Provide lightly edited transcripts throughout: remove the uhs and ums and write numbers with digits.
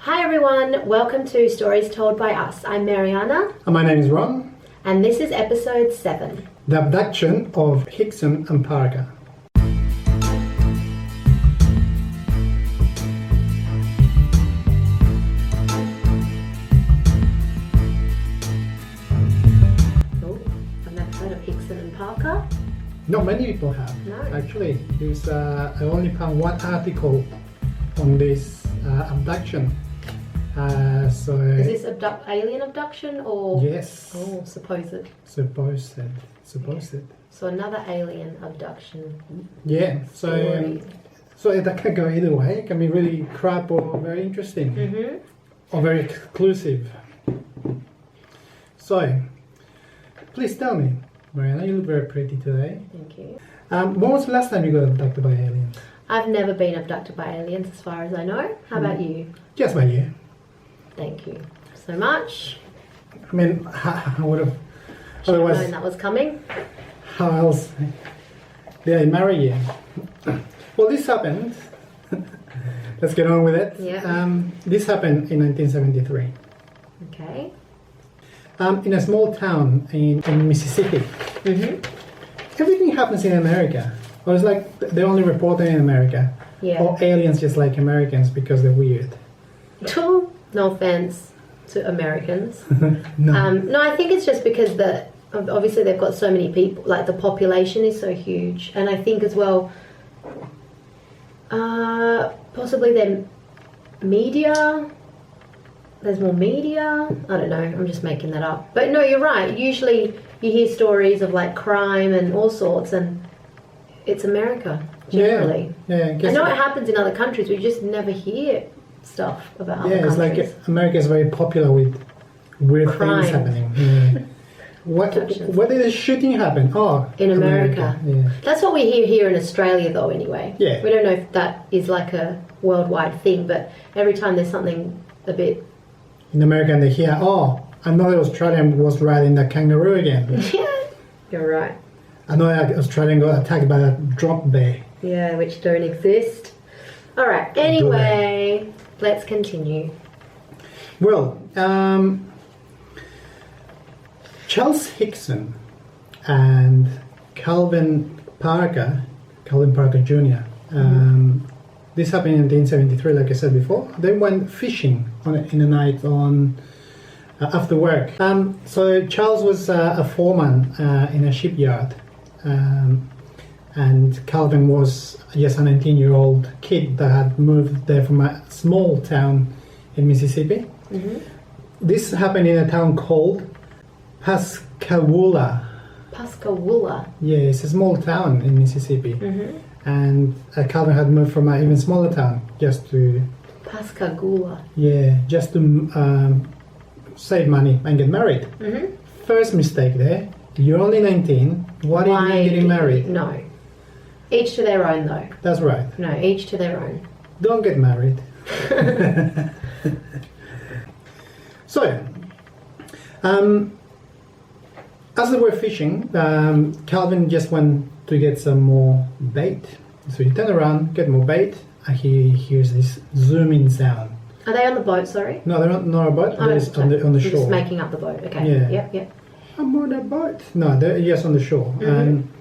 Hi everyone, welcome to Stories Told by Us. I'm Mariana. And my name is Ron. And this is episode 7. The Abduction of Hickson and Parker. Oh, I've never heard of Hickson and Parker. Not many people have. No. Actually, I only found one article on this abduction. Is this alien abduction or? Yes. Oh, supposed. Supposed. So another alien abduction. Yeah. Story. So that can go either way. It can be really crap or very interesting. Mm-hmm. Or very exclusive. So, please tell me, Mariana, you look very pretty today. Thank you. When was the last time you got abducted by aliens? I've never been abducted by aliens as far as I know. How about you? Just by you. Thank you so much. I mean, I would have. Should have known Otherwise, that was coming. how else did I marry you? Well, this happened. Let's get on with it. Yeah. This happened in 1973. Okay. In a small town in Mississippi. Mm-hmm. Everything happens in America. Or it's like they only report it in America. Yeah. Or aliens just like Americans because they're weird. No offense to Americans. No. No, I think it's just because obviously they've got so many people, like the population is so huge, and I think as well, possibly their media. There's more media. I don't know. I'm just making that up. But no, you're right. Usually you hear stories of like crime and all sorts, and it's America generally. Yeah. I know it happens in other countries. We just never hear stuff about other it's countries. like America is very popular with weird Crime. things happening. Yeah. Abductions. Where did the shooting happen? Oh, In America. Yeah. That's what we hear here in Australia, though. Anyway, Yeah. we don't know if that is like a worldwide thing, but every time there's something a bit, In America, and they hear, oh, another Australian was riding the kangaroo again. you're right. Another Australian got attacked by a drop bear. Yeah, which don't exist. All right. Anyway, let's continue. Well, Charles Hickson and Calvin Parker Jr. This happened in 1973, like I said before. They went fishing in the night after work. So Charles was a foreman in a shipyard, and Calvin was just a 19-year-old kid that had moved there from a small town in Mississippi. Mm-hmm. This happened in a town called Pascagoula. Pascagoula. Yeah, it's a small town in Mississippi. Mm-hmm. And Calvin had moved from an even smaller town just to Pascagoula. Save money and get married. Mm-hmm. First mistake there. You're only 19. Why are you getting married? No. Each to their own, though. That's right. No, each to their own. Don't get married. So, as they were fishing, Calvin just went to get some more bait. So he turned around, get more bait, and he hears this zooming sound. Are they on the boat, sorry? No, they're not a boat. They're just on the You're shore. just making up the boat, okay. Yeah. Yep. I'm on a boat. No, they're just on the shore. Mm-hmm. And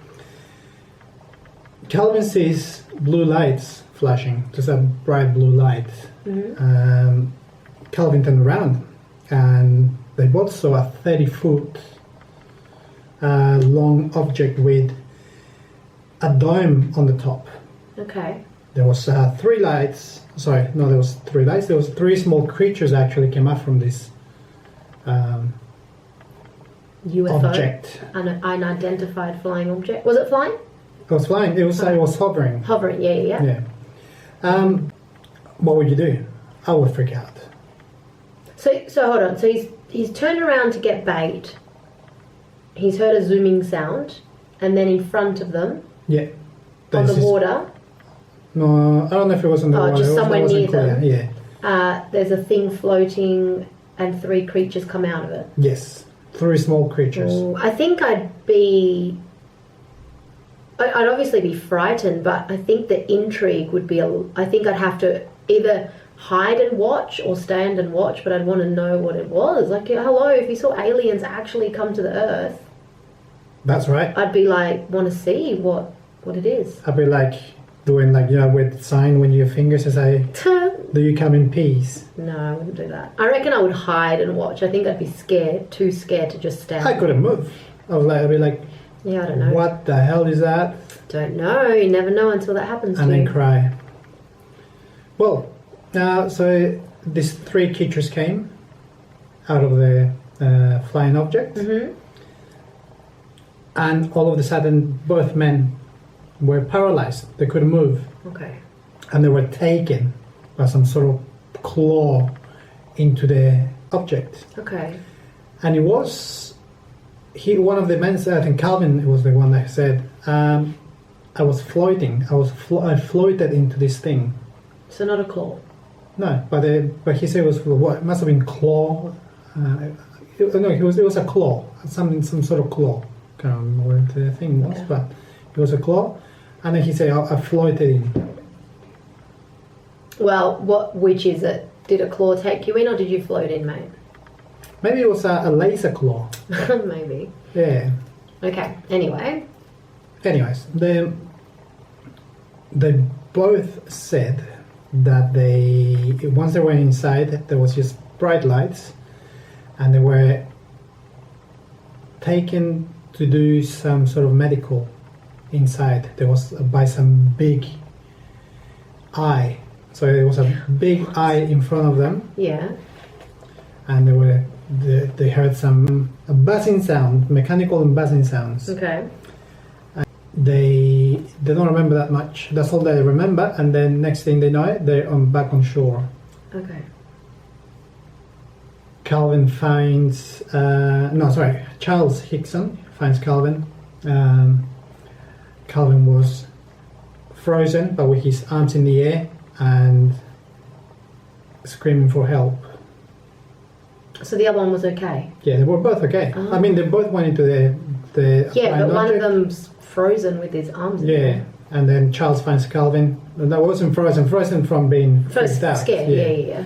Calvin sees blue lights flashing, just a bright blue light. Mm-hmm. Calvin turned around, and they both saw a 30-foot long object with a dome on the top. Okay. There was three lights. Sorry, no, there was three lights. There was three small creatures actually came up from this UFO. object. An unidentified flying object. Was it flying? It was flying. It was hovering. Hovering, yeah. Yeah. What would you do? I would freak out. So hold on. So he's turned around to get bait. He's heard a zooming sound, and then in front of them, Yeah. on the water, No, I don't know if it was on the water. just somewhere near them. Yeah. There's a thing floating, and three creatures come out of it. Yes. Three small creatures. I think I'd obviously be frightened, but I think the intrigue would be I think I'd have to either hide and watch or stand and watch, but I'd want to know what it was. Like, hello, if you saw aliens actually come to the Earth, That's right. I'd be like, want to see what it is. I'd be like doing like, with sign when your fingers as do you come in peace? No, I wouldn't do that. I reckon I would hide and watch. I think I'd be too scared to just stand. I couldn't move. I'd be like, yeah, I don't know. what the hell is that? Don't know. You never know until that happens And to then you. cry. Well, so these 3 creatures came out of the flying object. Mm-hmm. And all of a sudden, both men were paralyzed. They couldn't move. Okay. And they were taken by some sort of claw into the object. Okay. And it was one of the men said, I think Calvin was the one that said, I was floating. I floated into this thing. So not a claw. No, but he said it was what? It must have been claw. No, it was a claw. Some sort of claw. Can't remember what the thing was, Okay. but it was a claw. And then he said, I floated in. Well, which is it? Did a claw take you in, or did you float in, mate? Maybe it was a laser claw. Maybe. Yeah. Okay. Anyway. Anyways, they both said that once they went inside, there was just bright lights, and they were taken to do some sort of medical inside. There was by some big eye. So there was a big eye in front of them, Yeah. and they heard some buzzing sound, mechanical and buzzing sounds. Okay. They don't remember that much. That's all they remember, and then next thing they know, they're back on shore. Okay. Calvin finds Charles Hickson finds Calvin. Calvin was frozen, but with his arms in the air and screaming for help. So the other one was okay. Yeah, they were both okay. Oh. I mean, they both went into the Yeah, but one of object. them's frozen with his arms. in Yeah, there. and then Charles finds Calvin. That wasn't frozen from being First freaked out. scared. Yeah.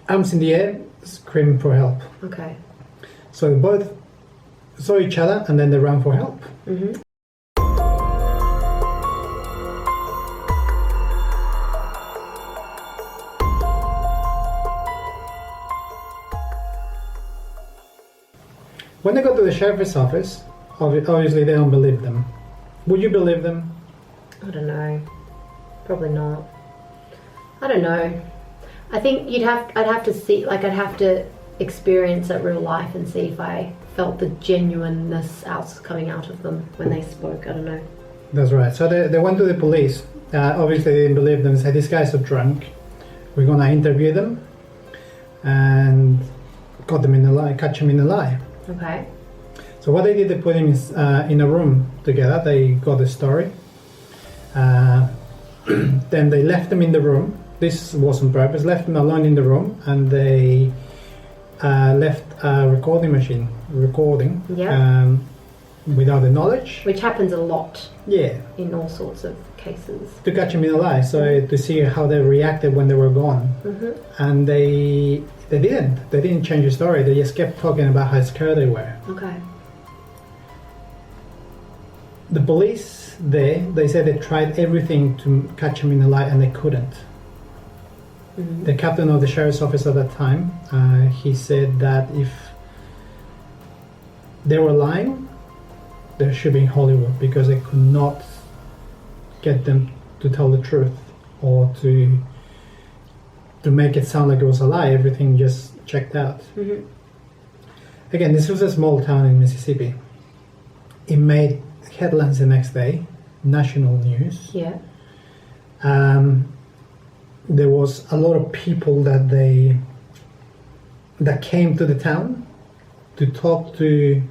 Arms in the air, screaming for help. Okay. So they both saw each other, and then they ran for help. Mhm. When they got to the sheriff's office, obviously they don't believe them. Would you believe them? I don't know. Probably not. I don't know. I think I'd have to see, like, I'd have to experience it real life and see if I felt the genuineness coming out of them when they spoke. I don't know. That's right. So they went to the police. Obviously they didn't believe them. They said, these guys are drunk. We're going to interview them and catch them in the lie. Okay. So what they did, they put him in a room together. They got the story. Then they left them in the room. This was on purpose. Left them alone in the room, and they left a recording machine recording. Yeah. Without the knowledge. Which happens a lot Yeah. in all sorts of cases. To catch him in a lie, so to see how they reacted when they were gone. Mm-hmm. And they didn't change the story. They just kept talking about how scared they were. Okay. The police they said they tried everything to catch him in a lie, and they couldn't. Mm-hmm. The captain of the sheriff's office at that time, he said that if they were lying, they should be in Hollywood, because they could not get them to tell the truth or to make it sound like it was a lie. Everything just checked out. Mm-hmm. Again, this was a small town in Mississippi. It made headlines the next day, national news. Yeah. There was a lot of people that came to the town to talk to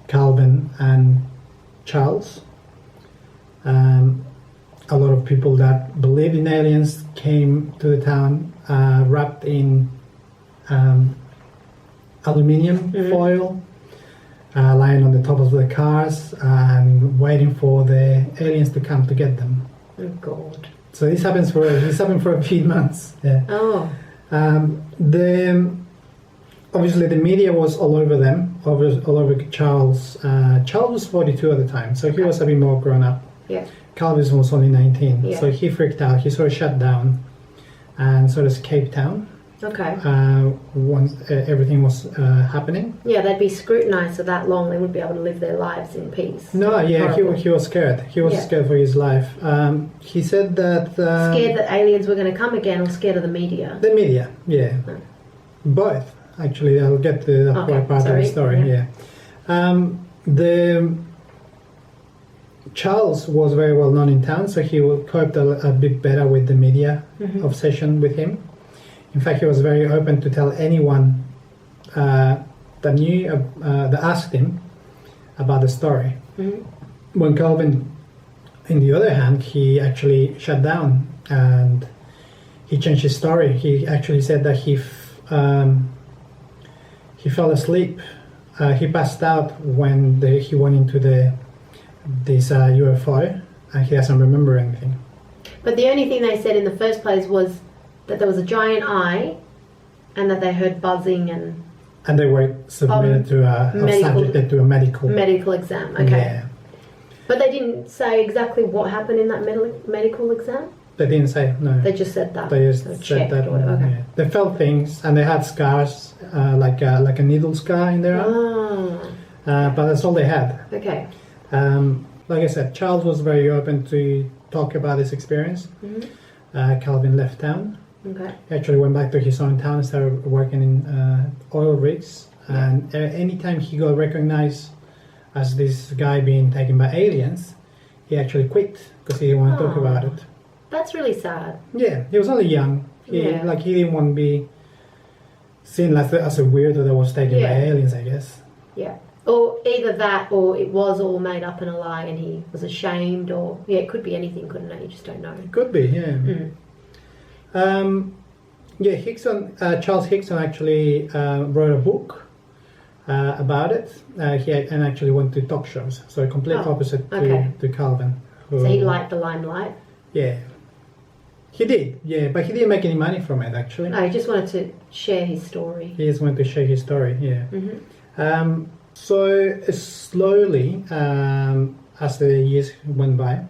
Calvin and Charles. A lot of people that believed in aliens came to the town wrapped in aluminium foil, lying on the top of the cars and waiting for the aliens to come to get them. Oh God. So this happened for a few months. Yeah. Oh. Obviously the media was all over them, all over Charles. Charles was 42 at the time, so he was a bit more grown up. Yeah. Calvin was only 19, Yeah. so he freaked out. He sort of shut down and sort of escaped town Okay. once everything was happening. Yeah, they'd be scrutinised for that long. They wouldn't be able to live their lives in peace. No, yeah, Horrible. he was scared. He was Yeah. scared for his life. He said that... Scared that aliens were going to come again, or scared of the media? The media, yeah. Oh. Both, actually. I'll get to that Okay, part of sorry. the story, yeah. Charles was very well known in town, so he coped a bit better with the media obsession with him. In fact, he was very open to tell anyone that knew, that asked him about the story. Mm-hmm. When Calvin, on the other hand, he actually shut down and he changed his story. He actually said that he fell asleep. He passed out when he went into this UFO, and he doesn't remember anything. But the only thing they said in the first place was that there was a giant eye, and that they heard buzzing and they were submitted subjected to a medical exam. Okay. Yeah. But they didn't say exactly what happened in that medical exam? They didn't say, no. They just said that. They just Or said checked that. or whatever. Okay. Yeah. They felt things, and they had scars, like a needle scar in their arm. Ah. But that's all they had. Okay. Like I said, Charles was very open to talk about this experience. Mm-hmm. Calvin left town. Okay. He actually went back to his own town and started working in oil rigs. And anytime he got recognized as this guy being taken by aliens, he actually quit because he didn't want to talk about it. That's really sad. Yeah, he was only young. He didn't want to be seen as a weirdo that was taken by aliens, I guess. Yeah. Or either that, or it was all made up in a lie and he was ashamed, or... Yeah, it could be anything, couldn't it? You just don't know. It could be, yeah. Hickson, Charles Hickson actually wrote a book about it. And actually went to talk shows. So a complete opposite to Calvin. So he liked the limelight? Yeah. He did, yeah, but he didn't make any money from it, actually. No, he just wanted to share his story. He just wanted to share his story, yeah. Mm-hmm. So slowly, as the years went by,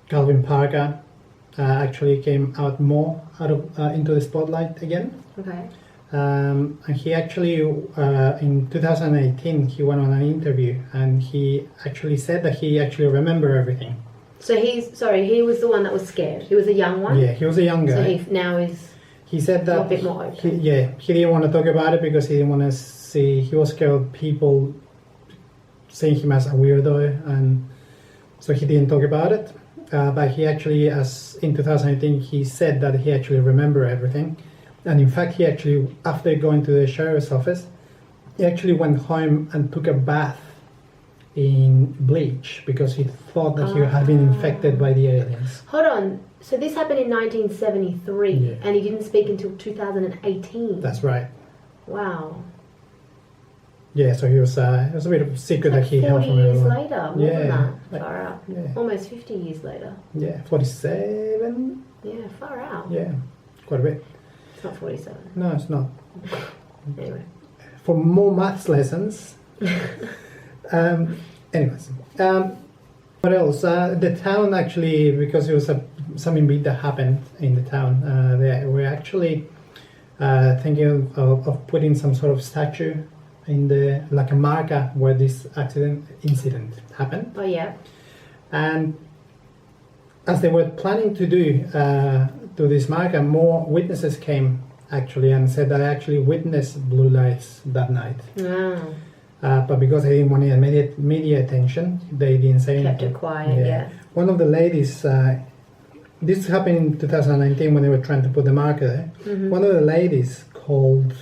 Calvin Parker actually came out more into the spotlight again. Okay. And he actually, in 2018, he went on an interview and he actually said that he actually remembered everything. So he was the one that was scared. He was a young one? Yeah, he was a young guy. So he now is... He said that a bit more open. he didn't want to talk about it because he didn't want to see. He was scared of people seeing him as a weirdo, and so he didn't talk about it. But he actually, as in 2018, he said that he actually remembered everything, and in fact, he actually, after going to the sheriff's office, he actually went home and took a bath in bleach because he thought that he had been infected by the aliens. Hold on. So this happened in 1973, and he didn't speak until 2018. That's right. Wow. Yeah, so it was a bit of a secret that he held from 40 years everyone. later, more than that. Like, Far out. yeah. Almost 50 years later. Yeah, 47. Yeah, far out. Yeah, quite a bit. It's not 47. No, it's not. Anyway. For more maths lessons. Anyways, what else? The town actually, because it was something big that happened in the town, they were actually thinking of putting some sort of statue in like a marker where this incident happened. Oh yeah. And as they were planning to do this marker, more witnesses came actually and said that I actually witnessed blue lights that night. Wow. But because they didn't want any media attention, they didn't say anything. Kept it quiet, yeah. One of the ladies, this happened in 2019 when they were trying to put the marker there. Mm-hmm. One of the ladies called,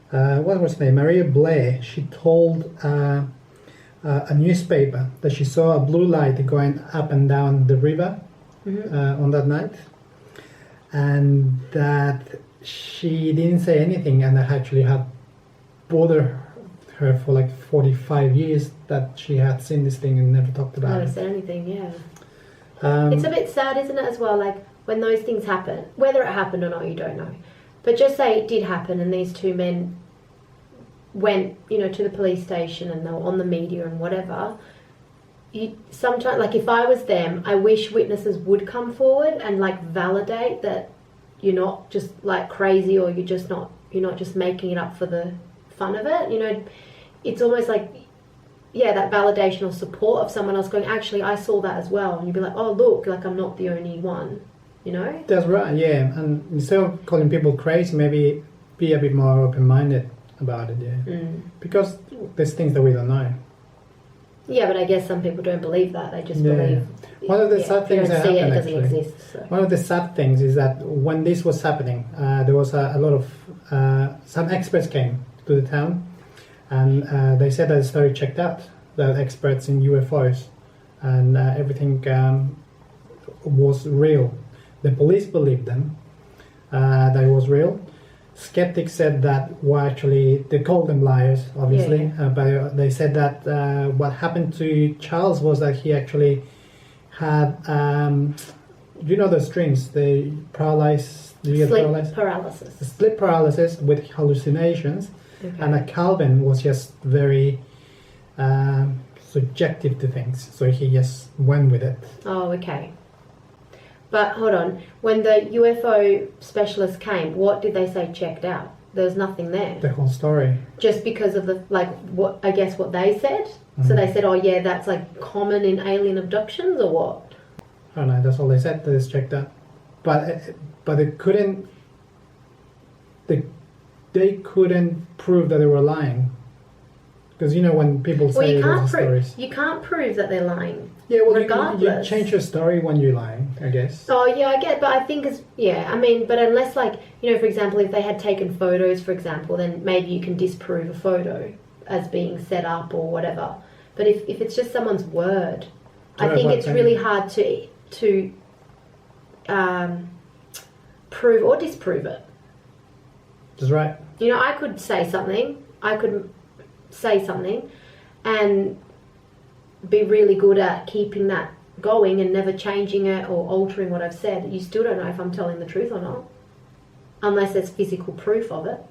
what was her name? Maria Blair. She told a newspaper that she saw a blue light going up and down the river on that night. And that she didn't say anything, and that actually had bothered her for like 45 years that she had seen this thing and never talked about Never it. said anything, yeah. It's a bit sad, isn't it, as well? Like, when those things happen, whether it happened or not, you don't know. But just say it did happen and these two men went, to the police station and they were on the media and whatever. Sometimes, like, if I was them, I wish witnesses would come forward and, like, validate that you're not just, like, crazy, or you're not just making it up for the fun of it. It's almost like, that validation or support of someone else going, actually, I saw that as well. And you'd be like, oh, look, like, I'm not the only one, That's right, yeah. And instead of calling people crazy, maybe be a bit more open-minded about it, yeah. Because there's things that we don't know. Yeah, but I guess some people don't believe that. They just believe. One of the sad things that happened, it doesn't exist. So. One of the sad things is that when this was happening, there was a lot of some experts came to the town, and they said that the story checked out. The experts in UFOs, and everything was real. The police believed them that it was real. Skeptics said that, actually, they called them liars, obviously, but they said that what happened to Charles was that he actually had, those dreams, the paralysis, sleep paralysis with hallucinations, and that Calvin was just very subjective to things, so he just went with it. Oh, okay. But hold on, when the UFO specialists came, what did they say checked out? There was nothing there. The whole story. Just because of what they said? So they said, oh yeah, that's like common in alien abductions, or what? I don't know, that's all they said, that it's checked out. But they couldn't prove that they were lying. Because when people say those stories, you can't prove that they're lying. Yeah, well, regardless. You change your story when you're lying, I guess. Oh yeah, I get, but I think but unless, like, for example, if they had taken photos, for example, then maybe you can disprove a photo as being set up or whatever. But if it's just someone's word, I think it's really hard to prove or disprove it. That's right. I could say something. And be really good at keeping that going and never changing it or altering what I've said. You still don't know if I'm telling the truth or not, unless there's physical proof of it.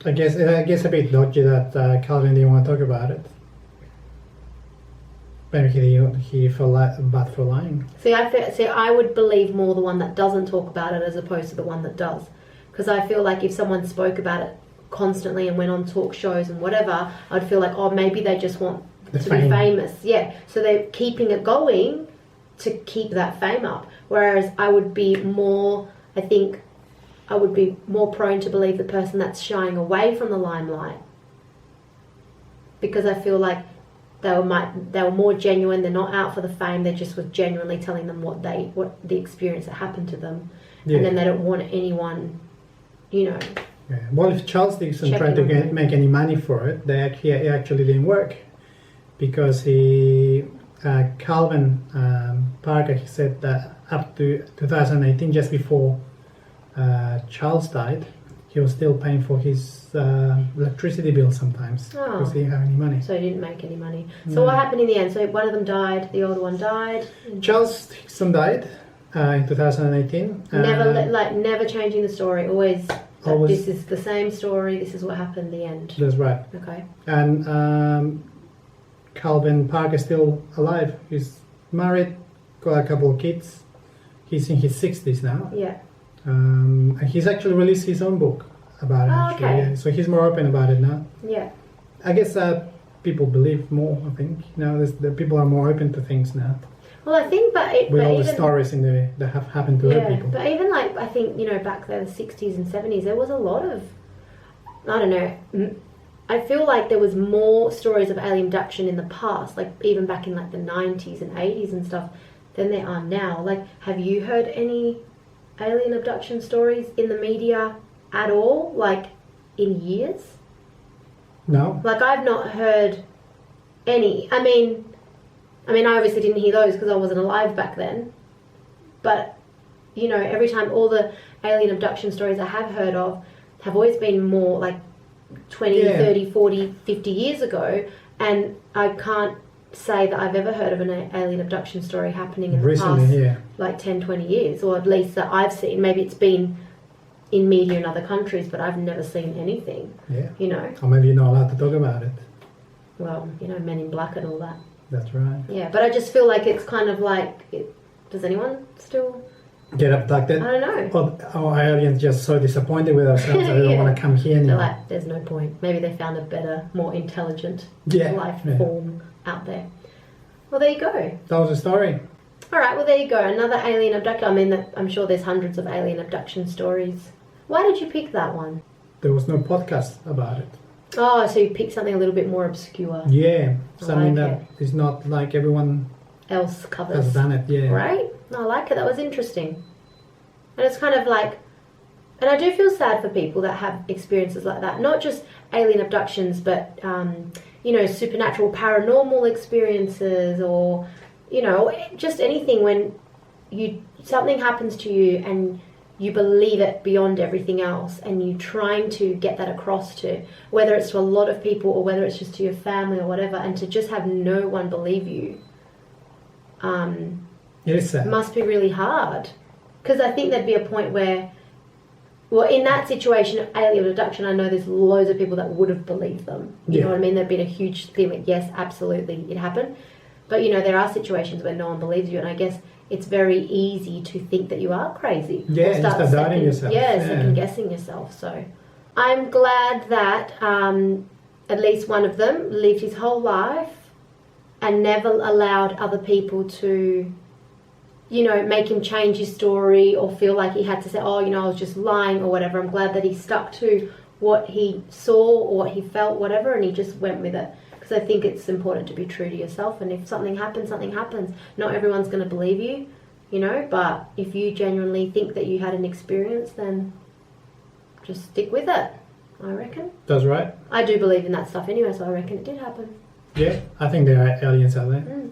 I guess a bit dodgy that Calvin didn't want to talk about it. Maybe he felt bad for lying. See, I would believe more the one that doesn't talk about it as opposed to the one that does, because I feel like if someone spoke about it constantly and went on talk shows and whatever, I'd feel like, oh, maybe they just want to be famous. Yeah, so they're keeping it going to keep that fame up. Whereas I would be more prone to believe the person that's shying away from the limelight, because I feel like they were more genuine. They're not out for the fame. They just were genuinely telling them what the experience that happened to them, and then they don't want anyone, Yeah. Well, if Charles Hickson tried to make any money for it, it actually didn't work, because Calvin Parker, he said that up to 2018, just before Charles died, he was still paying for his electricity bill sometimes, because he didn't have any money. So he didn't make any money. So what happened in the end? So one of them died, the older one died. Charles Hickson died in 2018. Never changing the story. Always. This is the same story. This is what happened. The end. That's right. Okay. And Calvin Parker is still alive. He's married, got a couple of kids. He's in his 60s now. Yeah. And he's actually released his own book about it. Okay. Yeah. So he's more open about it now. Yeah. I guess people believe more. I think the people are more open to things now. Well, I think, with all the stories that have happened to other people. But even I think back there, the 60s and 70s, there was a lot of, I don't know. I feel like there was more stories of alien abduction in the past, like even back in like the 90s and 80s and stuff, than there are now. Like, have you heard any alien abduction stories in the media at all, like in years? No. Like, I've not heard any. I mean, I obviously didn't hear those because I wasn't alive back then. But, every time, all the alien abduction stories I have heard of have always been more like 20, 30, 40, 50 years ago. And I can't say that I've ever heard of an alien abduction story happening in Recently, the past, yeah. like 10, 20 years, or at least that I've seen. Maybe it's been in media in other countries, but I've never seen anything, Yeah. you know. Or maybe you're not allowed to talk about it. Well, you know, Men in Black and all that. That's right. Yeah, but I just feel like it's kind of like, does anyone still... Get abducted? I don't know. Or aliens just so disappointed with ourselves that they don't Yeah. want to come here They're anymore. like, there's no point. Maybe they found a better, more intelligent life Yeah. form out there. Well, there you go. That was a story. All right, well, there you go. Another alien abduction. I mean, I'm sure there's hundreds of alien abduction stories. Why did you pick that one? There was no podcast about it. Oh, so you picked something a little bit more obscure. Yeah, I something like that is not like everyone Else covers. has done it. Yeah. Right? No, I like it. That was interesting. And it's kind of like, and I do feel sad for people that have experiences like that. Not just alien abductions, but, you know, supernatural paranormal experiences, or, you know, just anything when something happens to you and you believe it beyond everything else, and you're trying to get that across to, whether it's to a lot of people or whether it's just to your family or whatever, and to just have no one believe you. It is sad. Must be really hard, because I think there'd be a point where, well, in that situation of alien abduction, I know there's loads of people that would have believed them. You know what I mean? There'd been a huge thing like, yes, absolutely, it happened. But, you know, there are situations where no one believes you, and I guess it's very easy to think that you are crazy. Yeah, or you start doubting yourself. Yeah, Yeah. second guessing yourself. So I'm glad that at least one of them lived his whole life and never allowed other people to, you know, make him change his story or feel like he had to say, oh, you know, I was just lying or whatever. I'm glad that he stuck to what he saw or what he felt, whatever, and he just went with it. Because I think it's important to be true to yourself, and if something happens, something happens. Not everyone's going to believe you, you know, but if you genuinely think that you had an experience, then just stick with it, I reckon. That's right. I do believe in that stuff anyway, so I reckon it did happen. Yeah, I think there are aliens out there.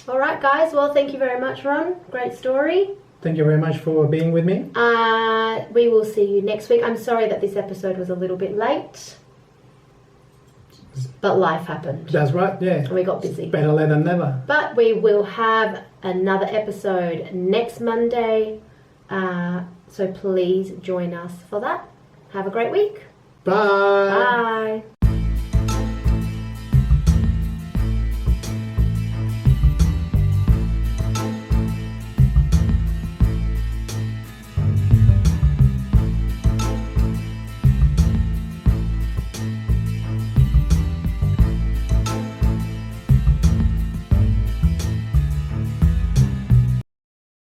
All right, guys. Well, thank you very much, Ron. Great story. Thank you very much for being with me. We will see you next week. I'm sorry that this episode was a little bit late, but life happened. That's right, yeah. And we got busy. Better late than never. But we will have another episode next Monday. So please join us for that. Have a great week. Bye. Bye.